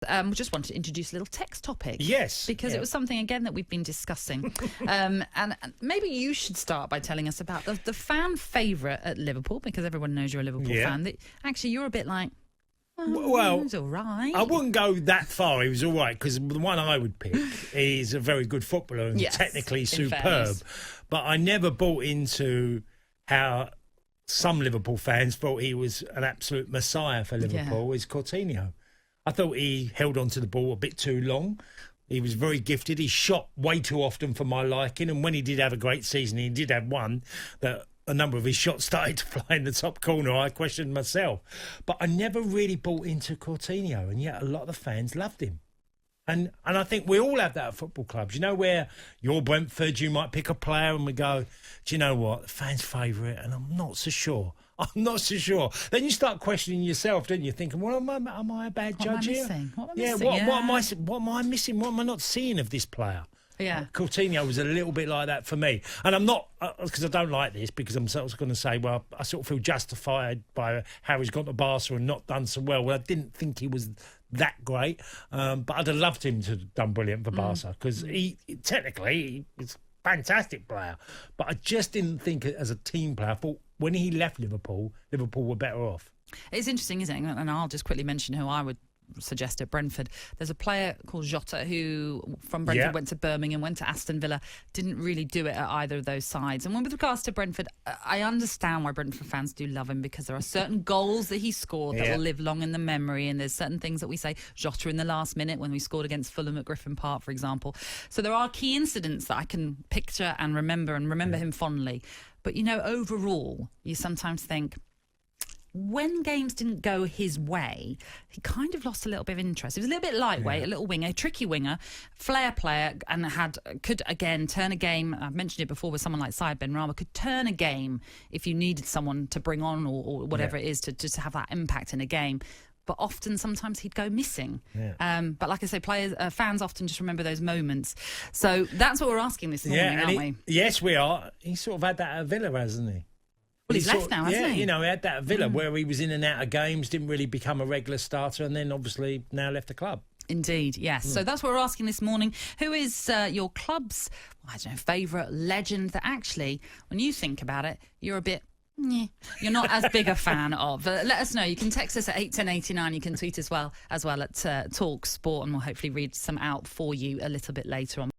We just wanted to introduce a little text topic. Yes. Because it was something, again, that we've been discussing. And maybe you should start by telling us about the fan favourite at Liverpool, because everyone knows you're a Liverpool fan. That actually, you're a bit like, well, he was all right. I wouldn't go that far. He was all right, because the one I would pick is a very good footballer and technically superb. But I never bought into how some Liverpool fans thought he was an absolute messiah for Liverpool, is Coutinho. I thought he held on to the ball a bit too long. He was very gifted. He shot way too often for my liking. And when he did have a great season, he did have one that a number of his shots started to fly in the top corner. I questioned myself. But I never really bought into Coutinho. And yet a lot of the fans loved him. And I think we all have that at football clubs. You know, where you're Brentford, you might pick a player and we go, do you know what? The fans' favourite, and I'm not so sure. I'm not so sure. Then you start questioning yourself, don't you? Thinking, well, am I a bad judge here? What am I missing? What am I not seeing of this player? Yeah. Coutinho was a little bit like that for me. And I'm not, because I don't like this, because I'm sort of going to say, well, I sort of feel justified by how he's gone to Barca and not done so well. Well, I didn't think he was that great, but I'd have loved him to have done brilliant for Barca, because he was a fantastic player. But I just didn't think as a team player. I thought when he left Liverpool were better off. It's interesting, isn't it? And I'll just quickly mention who I would suggest at Brentford. There's a player called Jota who from Brentford went to Birmingham, went to Aston Villa, didn't really do it at either of those sides. And with regards to Brentford, I understand why Brentford fans do love him, because there are certain goals that he scored that will live long in the memory, and there's certain things that we say, Jota in the last minute when we scored against Fulham at Griffin Park, for example. So there are key incidents that I can picture and remember him fondly. But, you know, overall, you sometimes think, when games didn't go his way, he kind of lost a little bit of interest. He was a little bit lightweight, a little winger, a tricky winger, flair player, and could again turn a game. I've mentioned it before with someone like Syed Benrahma, could turn a game if you needed someone to bring on or whatever it is to just have that impact in a game. But sometimes he'd go missing. But like I say, fans often just remember those moments. So that's what we're asking this morning, aren't we? Yes, we are. He sort of had that at Villa, hasn't he? Well, he's left now, hasn't he? You know, he had that at Villa where he was in and out of games, didn't really become a regular starter, and then obviously now left the club. Indeed, yes. So that's what we're asking this morning. Who is your club's, favourite legend that actually, when you think about it, you're a bit... you're not as big a fan of. Let us know. You can text us at 81089. You can tweet as well at Talk Sport, and we'll hopefully read some out for you a little bit later on.